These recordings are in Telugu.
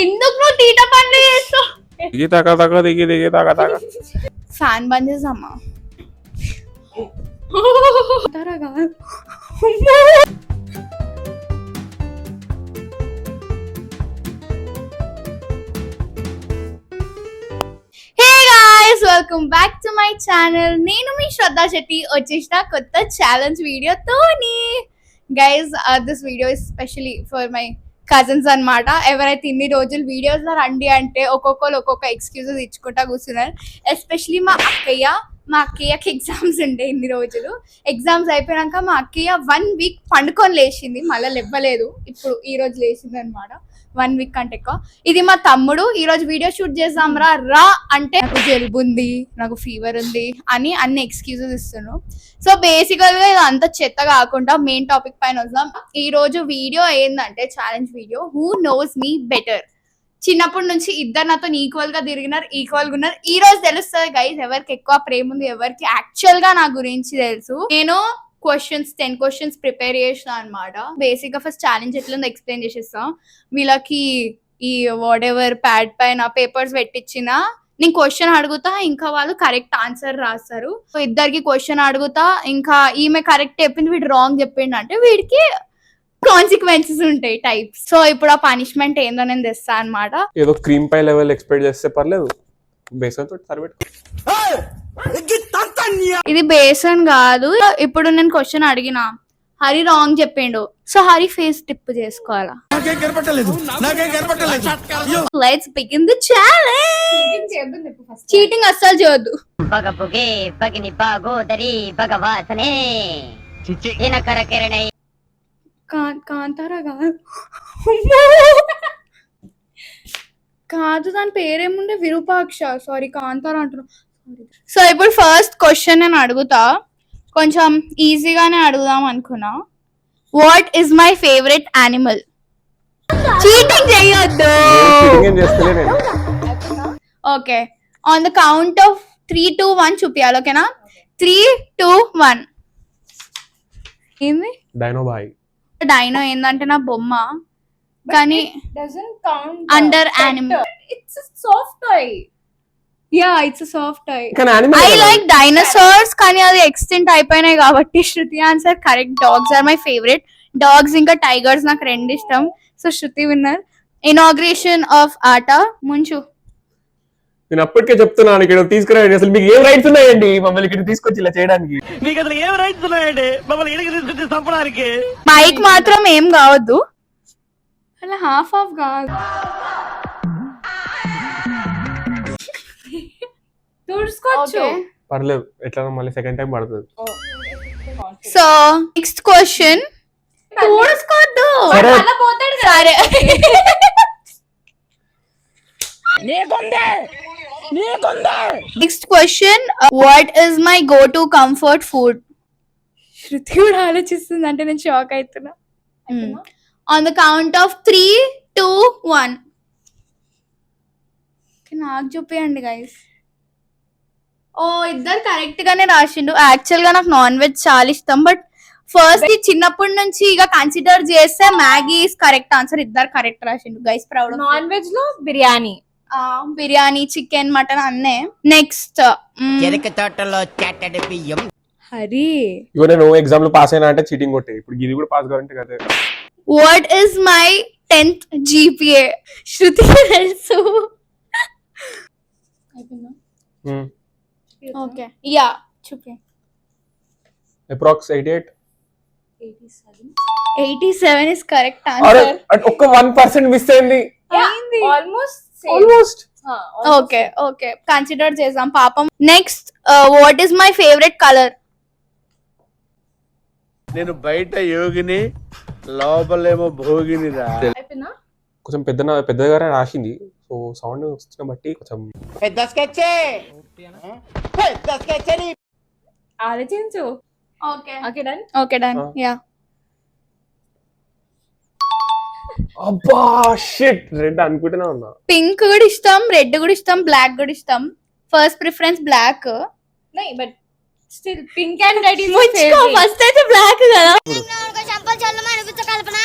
ఎందుకు నువ్వు తీట పనులు చేస్తావు? దిగి తగ దిగి తగ ఫ్యాన్ బంద్ చేసామా? Welcome back to my channel. నేను మీ శ్రద్ధా శెట్టి వచ్చేసిన కొత్త ఛాలెంజ్ వీడియోతోని. Guys this video is specially for my cousins అన్నమాట. ఎవరైతే ఇన్ని రోజులు వీడియోస్ లో రండి అంటే ఒక్కొక్కరు ఒక్కొక్క ఎక్స్క్యూజెస్ ఇచ్చుకుంటా కూర్చున్నారు. ఎస్పెషలీ మా అక్కయ్యకి ఎగ్జామ్స్ ఉండే. ఇన్ని రోజులు ఎగ్జామ్స్ అయిపోయాక మా అక్కయ్య 1 వీక్ పండుకొని లేచింది, మళ్ళీ లేవ్వలేదు. ఇప్పుడు ఈ రోజు లేచింది అనమాట. 1 వీక్ కంటే ఎక్కువ. ఇది మా తమ్ముడు. ఈ రోజు వీడియో షూట్ చేద్దాం రా అంటే నాకు జలుబు ఉంది, నాకు ఫీవర్ ఉంది అని అన్ని ఎక్స్క్యూజెస్ ఇస్తున్నాను. సో బేసికల్ గా ఇదంతా చెత్త కాకుండా మెయిన్ టాపిక్ పైన వద్దాం. ఈ రోజు వీడియో ఏంటంటే challenge video. Who knows me better. చిన్నప్పటి నుంచి ఇద్దరు నాతో ఈక్వల్ గా తిరిగినారు, ఈక్వల్ గా ఉన్నారు. ఈ రోజు తెలుస్తుంది గైస్ ఎవరికి ఎక్కువ ప్రేమ ఉంది, ఎవరికి యాక్చువల్ గా నా గురించి తెలుసు. నేను 10 క్వశ్చన్స్ ప్రిపేర్ చేసిన అనమాట. బేసిక్ గా ఫస్ట్ ఛాలెంజ్ ఎట్లా ఎక్స్ప్లెయిన్ చేసేస్తాం. వీళ్ళకి ఈ వాట్ ఎవర్ ప్యాడ్ పైన పేపర్స్ పెట్టించిన నేను క్వశ్చన్ అడుగుతా, ఇంకా వాళ్ళు కరెక్ట్ ఆన్సర్ రాస్తారు. సో ఇద్దరికి క్వశ్చన్ అడుగుతా, ఇంకా ఈమె కరెక్ట్ చెప్పింది, వీడు రాంగ్ చెప్పిండు అంటే వీడికి కాన్సిక్వెన్సెస్ ఉంటాయి టైప్స్. సో ఇప్పుడు ఆ పనిష్మెంట్ ఏందో నేను తెస్తా అనమాట. ఏదో క్రీమ్ పై లెవెల్ ఎక్స్పెక్ట్ చేస్తే పర్లేదు, బేసన్ తోటి సరిపెట్టుకో. ఇది బేసన్ కాదు. ఇప్పుడు నేను క్వశ్చన్ అడిగిన, హరి రాంగ్ చెప్పిండు, సో హరి ఫేస్ టిప్ చేసుకోవాలా. Let's begin the challenge. Cheating అస్సలు చేయొద్దు. కాంతారా కాదు, దాని పేరేముండే, విరూపాక్ష. సారీ కాంతారా అంటున్నా. సో ఇప్పుడు ఫస్ట్ క్వశ్చన్ నేను అడుగుతా, కొంచెం ఈజీగానే అడుగుదాం అనుకున్నా. What is my favourite animal? Cheating చేయొద్దు. Okay, on the count of 3, 2, 1 చూపియాలి. ఓకేనా? 3, 2, 1. ఏంది? డైనో ఏందంటే నా బొమ్మ, కానీ under animal. It's soft toy. Ya, it's soft toy. I like dinosaurs, కానీ అది ఎక్స్టెంట్ అయిపోయినాయి కాబట్టి Shruti answer correct. Dogs are my favourite. Dogs ఇంకా టైగర్స్ నాకు 2 ఇష్టం. So Shruti winner. Inauguration of ఆట ముంచు. నేను అప్పటికే చెప్తున్నాను, ఇక్కడ తీసుకురండి. అసలు మీకు ఏం రైట్స్ ఉన్నాయండి మమ్మల్ని ఇక్కడ తీసుకొచ్చి ఇలా చేయడానికి? మీకు అసలు ఏం రైట్స్ ఉన్నాయండి మమ్మల్ని ఇక్కడికి తీసుకొచ్చి చంపడానికి? మైక్ మాత్రం ఏం కావద్దు, అలా హాఫ్ కాదు. తుడుచుకోవచ్చు, పర్లేదు. ఎట్లా మళ్ళీ సెకండ్ టైం పడుతుంది. So next question. తుడుచుకోవద్దు, సరే. Next question. What is my go to comfort food? Shruti కూడా ఆలోచిస్తుంది అంటే నేను షాక్ అవుతున్నా. On the count of 3, 2, 1. నాకు చూపియండి గైస్. ఓ, ఇద్దరు కరెక్ట్ గానే రాసిండు. యాక్చువల్ గా నాకు నాన్ వెజ్ చాలా ఇష్టం, బట్ ఫస్ట్ చిన్నప్పటి నుంచి ఇక కన్సిడర్ చేస్తే మ్యాగీ ఇస్ కరెక్ట్ ఆన్సర్. ఇద్దరు కరెక్ట్ రాసిండు గైస్. ప్రౌడ్. నాన్ వెజ్ లో బిర్యానీ, చికెన్, మటన్ అన్నే. నెక్స్ట్ హరి. ఇగో నేను ఎగ్జామ్ లో పాస్ అయినా అంటే చీటింగ్ కొట్టే. ఇప్పుడు ఇది కూడా పాస్ కావాలంటే కదా. What is my 10th GPA? శృతి తెలుసు. ఓకే, యా చూపి. అప్రాక్స్ 88. 87 is correct answer. ఒక్క 1% మిస్ అయింది. ఆల్మోస్ట్. ఓకే ఓకే, కన్సిడర్ చేద్దాం పాపం. Next, what is my favourite colour? నేను బయట యోగిని, లోపలేమో భోగిని. కొంచెం పెద్దగా రాసింది. సో సౌండ్ వచ్చిన బట్టి కొంచెం ఆలోచించు. Okay done. యా. అబ్బా షిట్, రెడ్ అనుకుంటూనే ఉన్నా. పింక్ కూడా ఇష్టం, రెడ్ కూడా ఇష్టం, బ్లాక్ కూడా ఇష్టం. First preference black. But still pink and red is my favourite. First అయితే బ్లాక్ కదా. చంపలు చల్లమ అనిపించ కల్పన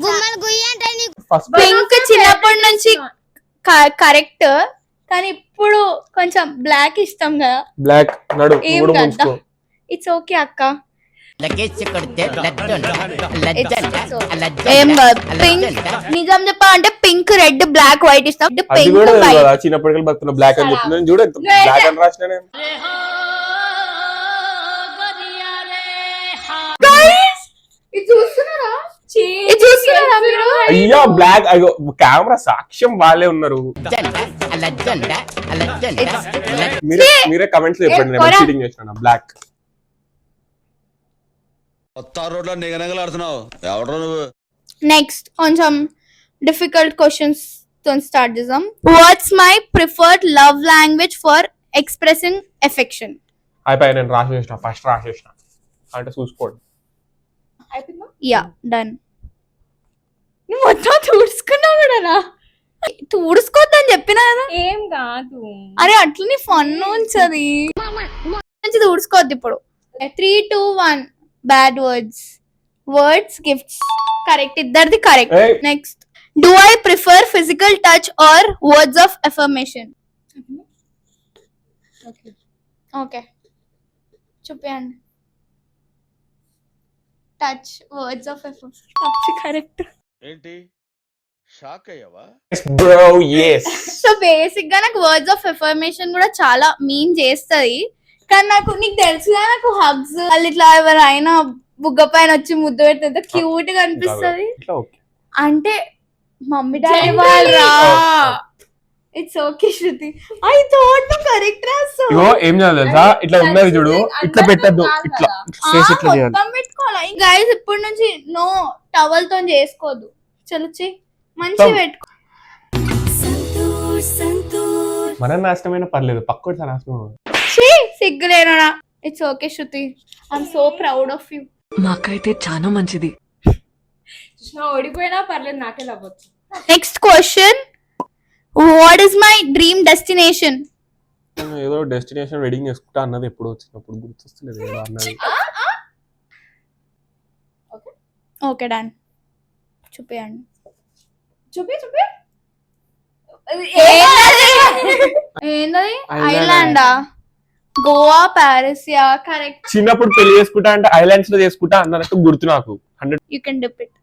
గుమ్మలు గుయ్యి అంటే నీకు ఫస్ట్ పింక్ చిన్నప్పటి నుంచి కరెక్ట్, కానీ ఇప్పుడు కొంచెం బ్లాక్ ఇష్టం కదా. బ్లాక్ నడు ఏం కూడా కదా, ముంచుకో. ఇట్స్ ఓకే అక్క. లగేజ్ ఏం కాదు. పింక్ నిజం చెప్పాలంటే పింక్, రెడ్, బ్లాక్, వైట్ ఇష్టం. అది పింక్, కూడా వైట్. కదా చిన్నప్పటికీ బతున్నా బ్లాక్ అని చెప్తున్నాను చూడు, బ్లాక్ అని రాసిన నేను. ఇది చూస్తున్నారా? ఇది చూస్తున్నారా మీరు? అయ్యో బ్లాక్, అయ్యో కెమెరా సాక్ష్యం వాళ్ళే ఉన్నారు. మీరే కమెంట్స్ చెప్పండి, నేను చీటింగ్ చేసిన బ్లాక్. కొత్త రోడ్లో నిగనగలాడుతున్నావు ఎవడో నువ్వు. నెక్స్ట్ కొంచెం డిఫికల్ట్ క్వశ్చన్స్ తో స్టార్ట్ చేద్దాం. What's my preferred love language for expressing affection? అయిపోయి నేను రాసేసిన, ఫస్ట్ రాసేసిన అంటే చూసుకోండి. Yeah done. నువ్వు మొత్తం తుడుచుకున్నావు కూడా, తుడుచుకోవద్దని చెప్పినా కదా. ఏం కాదు. అరే అట్లనే ఫన్ ఉంచది, నుంచి తుడుచుకోవద్దు ఇప్పుడు. 3, 2, 1 బ్యాడ్ వర్డ్స్ గిఫ్ట్స్ కరెక్ట్, ఇద్దరిది correct. Hey. Next, do I prefer physical touch or words of affirmation? Okay చూపించండి. Touch, words of affirmation correct. ఏంటి షాక్ అయ్యావా? Bro yes. సో బేసిక్ గా నాకు వర్డ్స్ ఆఫ్ ఎఫర్మేషన్ కూడా చాలా మీన్ చేస్తది, కానీ నాకు నీకు తెలుసుగా నాకు హగ్స్ వాళ్ళు ఇట్లా ఎవరైనా బుగ్గ పైన వచ్చి ముద్దు పెడితే క్యూట్ గా అనిపిస్తది. ఇట్లా ఓకే. అంటే మమ్మీ డాడీ వాళ్ళరా. It's okay Shruti, I thought correct రాస్తావు. ఇగో ఏం చేయాలి తెలుసా, ఇట్లా ఉన్నది చూడు, ఇట్లా పెట్టద్దు, ఇట్లా ఫేస్ ఇట్లా చేయాలి. మొత్తం పెట్టుకోవాలి గైస్. ఇప్పటి నుంచి నో టవల్ తో చేసుకోవద్దు. చలో చెయ్యి, మంచిగా పెట్టుకో. మన నాశనమైన పర్లేదు, పక్కోటి నాశనం. సిగ్గులేనా? It's okay Shruti, I'm so proud of you. మాకైతే చాలా మంచిది. ఓడిపోయినా పర్లేదు, నాకే లవ్వచ్చు. Next question, what is my dream destination? ఏదో డెస్టినేషన్ వెడ్డింగ్ చేసుకుంటా అన్నది ఎప్పుడు వచ్చినప్పుడు గుర్తొస్తలేదు ఏదో అన్నది. Okay done. చూపియండి. చూపి ఏంటది? ఐలాండా? గోవా, ప్యారిస్? Ya correct. చిన్నప్పుడు పెళ్లి చేసుకుంటా అంటే ఐలాండ్స్ లో చేసుకుంటా అన్నట్టు గుర్తు నాకు. 100 you can dip it.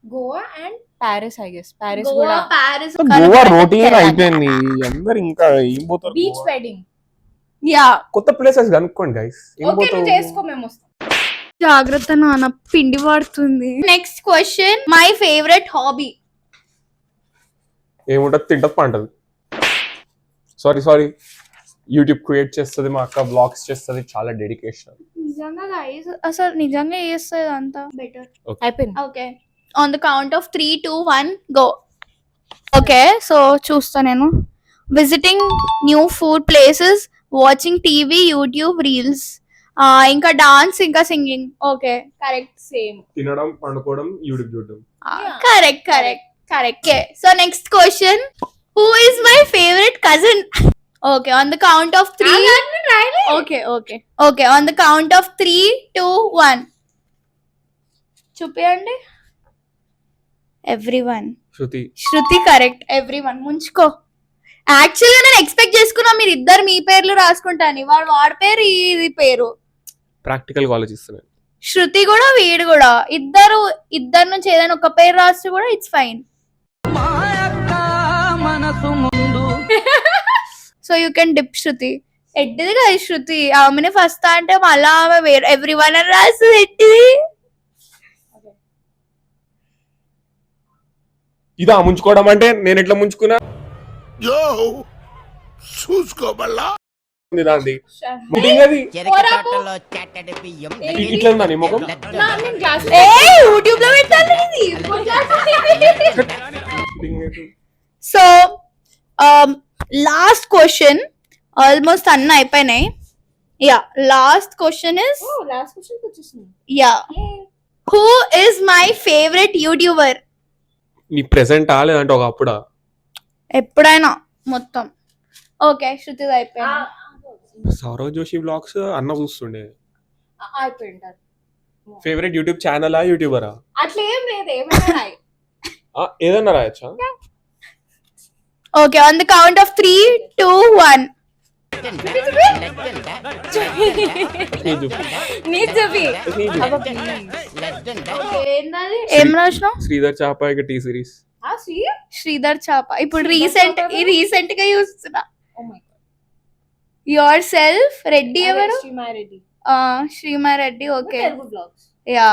Goa and Paris, I guess. Paris Goa, కూడా ప్యారిస్. గోవా రొటీన్ అయిపోయింది, అందరు ఇంకా ఏం పోతారు? బీచ్ గోవా. వెడ్డింగ్. యా కొత్త ప్లేసెస్ కనుక్కోండి గైస్, ఏం ఓకే నువ్వు పోతావు? చేసుకో, మేము వస్తాం. జాగ్రత్త నాన్న, పిండి పడుతుంది. Next question, my favourite hobby? ఏముంటది, తింటది పంటది. సారీ యూట్యూబ్ క్రియేట్ చేస్తుంది మా అక్క, వ్లాగ్స్ చేస్తుంది, చాలా డెడికేషన్. నిజంగా గైస్, అసలు నిజంగా చేస్తుంది అంతా బెటర్. అయిపోయింది. Okay, on the count of 3, 2, 1 go. Okay so చూస్తా నేను. Visiting new food places, watching TV, YouTube reels, ఇంకా డాన్స్, ఇంకా సింగింగ్. Okay correct. సేమ్. తినడం, పండుకోవడం, యూట్యూబ్ చూడడం. Correct correct correct. So next question, who is my favourite cousin? Okay on the count of 3. Okay on the count of 3, 2, 1 చూపియండి. ఎవ్రీవన్. శృతి కరెక్ట్. ఎవ్రీవన్ ముంచుకో. యాక్చువల్గా నేను ఎక్స్పెక్ట్ చేసుకున్నా మీరు ఇద్దరు మీ పేర్లు రాసుకుంటాను, వాడి పేరు ఇది పేరు. ప్రాక్టికల్ ఆలోచిస్తున్నాను. శృతి కూడా వీడు కూడా ఇద్దరు నుంచి ఏదైనా ఒక పేరు రాస్తే కూడా it's fine. So you can dip Shruti. ఎట్టిది కదా శృతి, ఆమెనే ఫస్ట్ అంటే మళ్ళా ఆమె వేరు ఎవ్రీవన్ అని రాస్తుంది. ఎట్టిది ఇదా ముంచుకోవడం అంటే? నేను ఎట్లా ముంచుకున్నా చూసుకోబల్లా దాన్ని ఇట్లా ఉందా నీ ముఖం? యూట్యూబ్ లో పెట్టాను ఇది. సో లాస్ట్ క్వశ్చన్, ఆల్మోస్ట్ అన్ని అయిపోయినాయి. Ya last question is, last question వచ్చేసింది. Ya who is my favourite YouTuber? నీ ప్రెసెంట్ లేదంటే ఒక అప్పుడా? ఎప్పుడైనా మొత్తం. ఓకే శృతి అయిపోయింది. సౌరవ్ జోషి బ్లాగ్స్ అన్న చూస్తుండే. అయిపోయింటారు. ఫేవరెట్ యూట్యూబ్ ఛానలా యూట్యూబరా? అట్లా ఏం లేదు, ఏమైనా ఏదన్నా రాయచ్చా? Okay, on the count of 3, 2, 1. ఏం రాసినావు? శ్రీధర్ చాప ఇక టీ సిరీస్. శ్రీధర్ చాప. ఇప్పుడు రీసెంట్ గా చూస్తున్నా. యువర్ సెల్ఫ్ రెడ్డి ఎవరు? Shrimareddy. Okay, ya,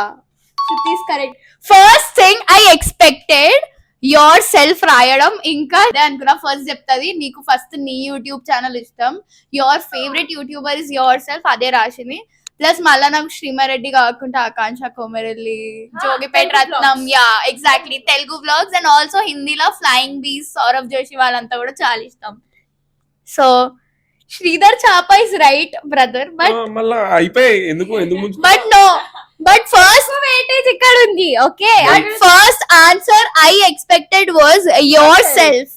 Shruti's correct. First thing I expected yourself రాయడం. ఇంకా అదే అనుకున్నా, ఫస్ట్ చెప్తుంది నీకు ఫస్ట్ నీ యూట్యూబ్ ఛానల్ ఇష్టం, your favourite YouTuber is yourself, అదే రాసింది. ప్లస్ మళ్ళా నాకు శ్రీమారెడ్డి కాకుండా Akanksha Komarelli, Jogipeta Ratnam, ya exactly, Telugu vlogs and also హిందీలో ఫ్లయింగ్ బీస్, సౌరవ్ జోషి వాళ్ళంతా కూడా చాలా ఇష్టం. So Sridhar Chapa is right brother, but మళ్ళా అయిపోయి ఎందుకు but no, but first weightage ఇక్కడ ఉంది. Okay, and first answer I expected was your self.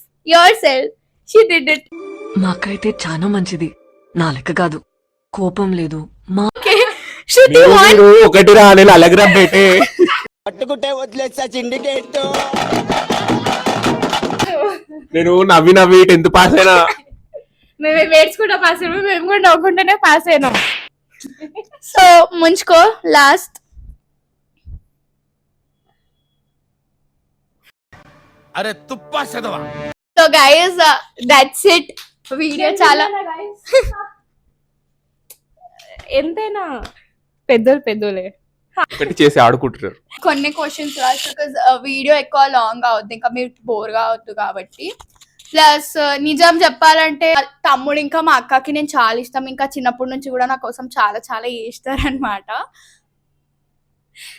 She did it. మా అక్క అయితే చాలా మంచిది, నా లెక్క కాదు, కోపం లేదు. మా శృతి won. ఒకటి రా నేను అలగ్రా బేటే పట్టుకుంటే వదిలేస్తా సిండికేట్. నేను నవ్వి 10th పాస్ అయినా. మేము వేడ్చుకుంటా పాస్ అయినా, మేము కూడా నవ్వుకుంటూనే పాస్ అయినాం. సో ముంచుకో లాస్ట్. అరే తుప్పా చదవా. So guys that's it. Video చాలా ఎంతైనా పెద్దోలే ఒకటి చేసి ఆడుకుంటున్నారు. కొన్ని క్వశ్చన్స్ రాసి, బికాజ్ వీడియో ఎక్కువ లాంగ్ అవుద్ది, ఇంకా మీరు బోర్ కావద్దు కాబట్టి. ప్లస్ నిజం చెప్పాలంటే తమ్ముడు ఇంకా మా అక్కకి నేను చాలా ఇష్టం, ఇంకా చిన్నప్పటి నుంచి కూడా నా కోసం చాలా చాలా చేస్తారనమాట.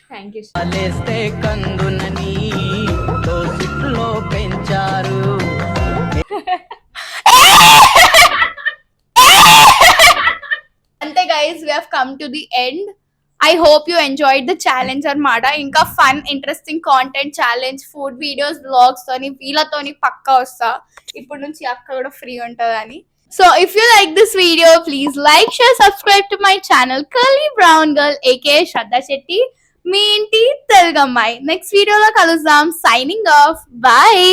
Thank you. అంతే guys, we have come to the end. I hope you enjoyed the challenge అన్నమాట. ఇంకా fun interesting content challenge, food videos, blogs తోని వీళ్ళతోని పక్కా వస్తా. ఇప్పుడు నుంచి అక్క కూడా ఫ్రీ ఉంటుందని. So if you like this video please like, share, subscribe to my channel curly brown girl aka Shraddha Shetty, మీ ఇంటి తెలుగమ్మాయి. నెక్స్ట్ వీడియోలో కలుద్దాం. Signing off, bye.